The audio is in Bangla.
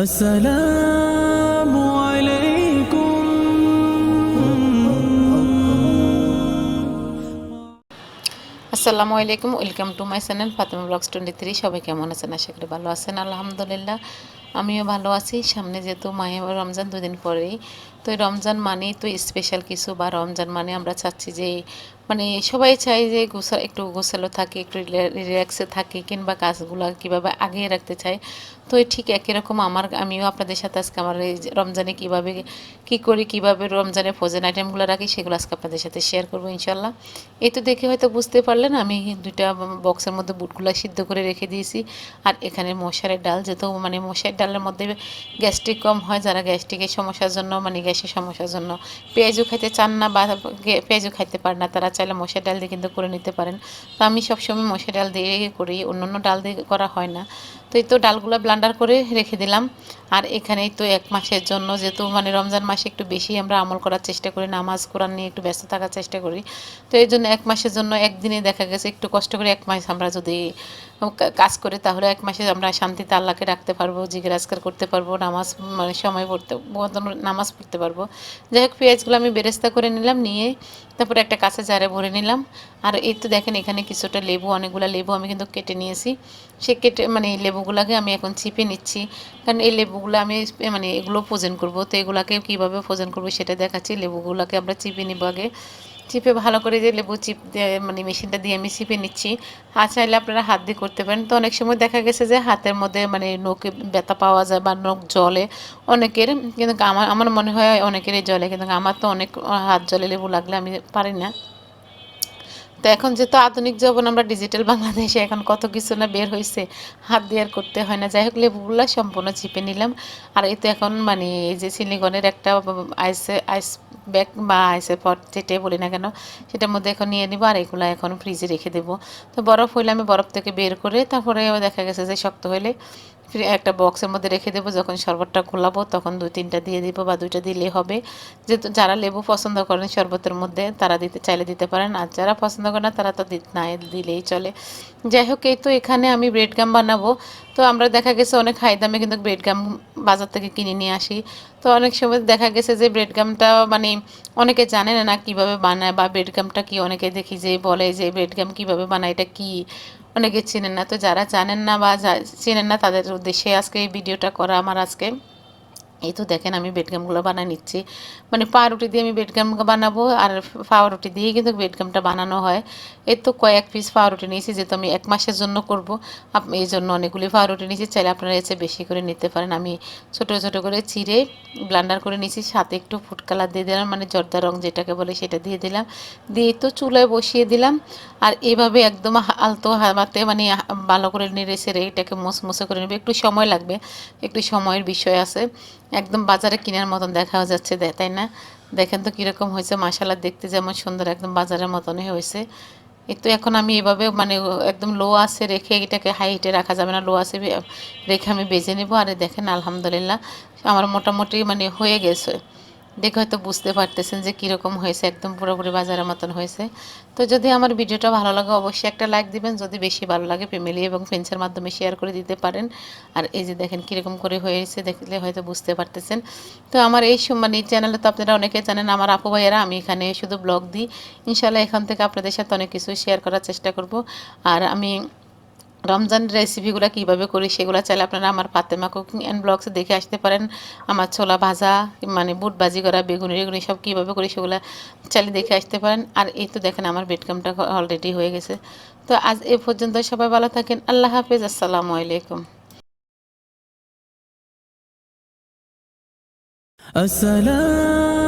আসসালামু আলাইকুম। আসসালামু আলাইকুম, welcome to my channel Fatema blogs 23। সবাই কেমন আছেন? আশা করি ভালো আছেন। আলহামদুলিল্লাহ আমিও ভালো আছি। সামনে যেহেতু মাহে রমজান দুদিন পরেই, তো এই রমজান মানেই তো স্পেশাল কিছু, বা রমজান মানে আমরা চাচ্ছি যে মানে সবাই চাই যে একটু গোছালো থাকে, একটু রিল্যাক্সে থাকে, কিংবা কাজগুলো কীভাবে আগিয়ে রাখতে চায়। তো এই ঠিক একই রকম আমিও আপনাদের সাথে আজকে আমার এই রমজানে কীভাবে কী করি, কীভাবে রমজানে ফ্রোজেন আইটেমগুলো রাখি, সেগুলো আজকে আপনাদের সাথে শেয়ার করবো ইনশাল্লাহ। এই তো দেখে হয়তো বুঝতে পারলেন আমি দুইটা বক্সের মধ্যে বুটগুলো সিদ্ধ করে রেখে দিয়েছি। আর এখানে মশারের ডাল, যেহেতু মানে মশারের ডালের মধ্যে গ্যাস্ট্রিক কম হয়, যারা গ্যাস্ট্রিকের সমস্যার জন্য মানে গ্যাসের সমস্যার জন্য পেঁয়াজও খাইতে চান না বা পেঁয়াজও খাইতে পারেন না, তারা চাইলে মশার ডাল দিয়ে কিন্তু করে নিতে পারেন। তো আমি সবসময় মশার ডাল দিয়ে করি, অন্য ডাল দিয়ে করা হয় না। তো এই তো ডালগুলো ব্লান্ডার করে রেখে দিলাম। আর এখানেই তো 1 মাসের জন্য, যেহেতু মানে রমজান মাসে একটু বেশি আমরা আমল করার চেষ্টা করি, নামাজ কোরআন নিয়ে একটু ব্যস্ত থাকার চেষ্টা করি। তো এই জন্য 1 মাসের জন্য একদিনে দেখা গেছে একটু কষ্ট করে 1 মাস আমরা যদি কাজ করি, তাহলে 1 মাসে আমরা শান্তিতে আল্লাহকে রাখতে পারবো, জিকির আজকার করতে পারবো, নামাজ মানে সময় নামাজ পড়তে পারবো। যাই হোক, পেঁয়াজগুলো আমি বেরেস্তা করে নিলাম, নিয়ে তারপরে একটা কাঁচা জারে ভরে নিলাম। আর এই তো দেখেন এখানে কিছুটা লেবু, অনেকগুলো লেবু আমি কিন্তু কেটে নিয়েছি। সে কেটে মানে এই লেবুগুলোকে আমি এখন চিপে নিচ্ছি, কারণ এই লেবুগুলো আমি মানে এগুলো ফ্রোজেন করবো। তো এগুলোকে কীভাবে ফ্রোজেন করবো সেটা দেখাচ্ছি। লেবুগুলোকে আমরা চিপে নিব আগে। চিপে ভালো করে যে লেবু চিপ দিয়ে মানে মেশিনটা দিয়ে আমি চিপে নিচ্ছি। আর চাইলে আপনারা হাত দিয়ে করতে পারেন। তো অনেক সময় দেখা গেছে যে হাতের মধ্যে মানে নখে ব্যথা পাওয়া যায় বা নখ জ্বলে অনেকের, কিন্তু আমার আমার মনে হয় অনেকেরই জ্বলে, কিন্তু আমার তো অনেক হাত জ্বলে লেবু লাগলে আমি পারি না। তো এখন যেহেতু আধুনিক জীবন, আমরা ডিজিটাল বাংলাদেশে এখন কত কিছু না বের হয়েছে, হাত দিয়ে আর করতে হয় না। যাই হোক, লেবুগুলো সম্পূর্ণ চিপে নিলাম। আর এই তো এখন মানে এই যে সিলিকনের একটা আইস ব্যাগ বা আইসের পট যেটাই বলি না কেন, সেটার মধ্যে এখন নিয়ে নিব। আর এগুলো এখন ফ্রিজে রেখে দেবো। তো বরফ হইলে আমি বরফ থেকে বের করে তারপরে দেখা গেছে যে শক্ত হলে একটা বক্সের মধ্যে রেখে দেবো। যখন শরবতটা খোলাবো তখন 2-3টা দিয়ে দিব, বা 2টা দিলেই হবে। যেহেতু যারা লেবু পছন্দ করেন শরবতের মধ্যে, তারা দিতে চাইলে দিতে পারেন, আর যারা পছন্দ করেন না তারা তো না দিলেই চলে। যাই হোক, এই তো এখানে আমি ব্রেড গাম বানাবো। তো আমরা দেখা গেছে অনেক হাই দামে কিন্তু ব্রেড গাম বাজার থেকে কিনে নিয়ে আসি। তো অনেক সময় দেখা গেছে যে ব্রেড গামটা মানে অনেকে জানে না কীভাবে বানায়, বা ব্রেড গামটা কি, অনেকে দেখি যে বলে যে ব্রেড গাম কীভাবে বানায়, এটা কি, অনেকে চেনেন না। তো যারা জানেন না বা চেনেন না তাদের উদ্দেশ্যে আজকে এই ভিডিওটা করা আমার আজকে। এই তো দেখেন আমি বেডগামগুলো বানিয়ে নিচ্ছি, মানে পাউরুটি দিয়ে আমি বেডগাম বানাবো। আর পাউরুটি দিয়েই কিন্তু বেডগামটা বানানো হয়। এই তো কয়েক পিস পাউরুটি নিয়েছি, যেহেতু আমি 1 মাসের জন্য করব, এই জন্য অনেকগুলি পাউরুটি নিয়েছি। চাইলে আপনারা এসে বেশি করে নিতে পারেন। আমি ছোটো ছোটো করে চিড়ে ব্লান্ডার করে নিয়েছি, সাথে একটু ফুড কালার দিয়ে দিলাম, মানে জর্দা রং যেটাকে বলে সেটা দিয়ে দিলাম। দিয়ে তো চুলায় বসিয়ে দিলাম। আর এভাবে একদম আলতো হাতে মানে ভালো করে নেড়ে ছেড়ে এটাকে মুসমুসে করে নেবে। একটু সময় লাগবে, একটু সময়ের বিষয় আছে। একদম বাজারে কেনার মতন দেখা যাচ্ছে, তাই না? দেখেন তো কীরকম হয়েছে, মাশাআল্লাহ দেখতে যেমন সুন্দর, একদম বাজারের মতনই হয়েছে। এই তো এখন আমি এভাবে মানে একদম লো আছে রেখে, এটাকে হাই হিটে রাখা যাবে না, লো আছে রেখে আমি বেজে নেব। আর দেখেন আলহামদুলিল্লাহ আমার মোটামুটি মানে হয়ে গেছে। দেখে হয়তো বুঝতে পারতেছেন যে কীরকম হয়েছে, একদম পুরোপুরি বাজারের মতন হয়েছে। তো যদি আমার ভিডিওটা ভালো লাগে অবশ্যই একটা লাইক দিবেন, যদি বেশি ভালো লাগে ফ্যামিলি এবং ফ্রেন্ডসের মাধ্যমে শেয়ার করে দিতে পারেন। আর এই যে দেখেন কীরকম করে হয়েছে, দেখলে হয়তো বুঝতে পারতেছেন। তো আমার এই মানে চ্যানেলে তো আপনারা অনেকে জানেন, আমার আপু ভাইয়েরা, আমি এখানে শুধু ব্লগ দিই। ইনশাল্লাহ এখান থেকে আপনাদের সাথে অনেক কিছু শেয়ার করার চেষ্টা করব। আর আমি রমজান রেসিপিগুলো কীভাবে করি সেগুলো চাইলে আপনারা আমার ফাতেমা কুকিং অ্যান্ড ব্লগসে দেখে আসতে পারেন। আমার ছোলা ভাজা, মানে বুট ভাজি করা, বেগুনি রেগুনি সব কীভাবে করি সেগুলো চাইলে দেখে আসতে পারেন। আর এই তো দেখেন আমার বেডকামটা অলরেডি হয়ে গেছে। তো আজ এ পর্যন্ত, সবাই ভালো থাকেন। আল্লাহ হাফেজ, আসসালামু আলাইকুম। আসসালাম।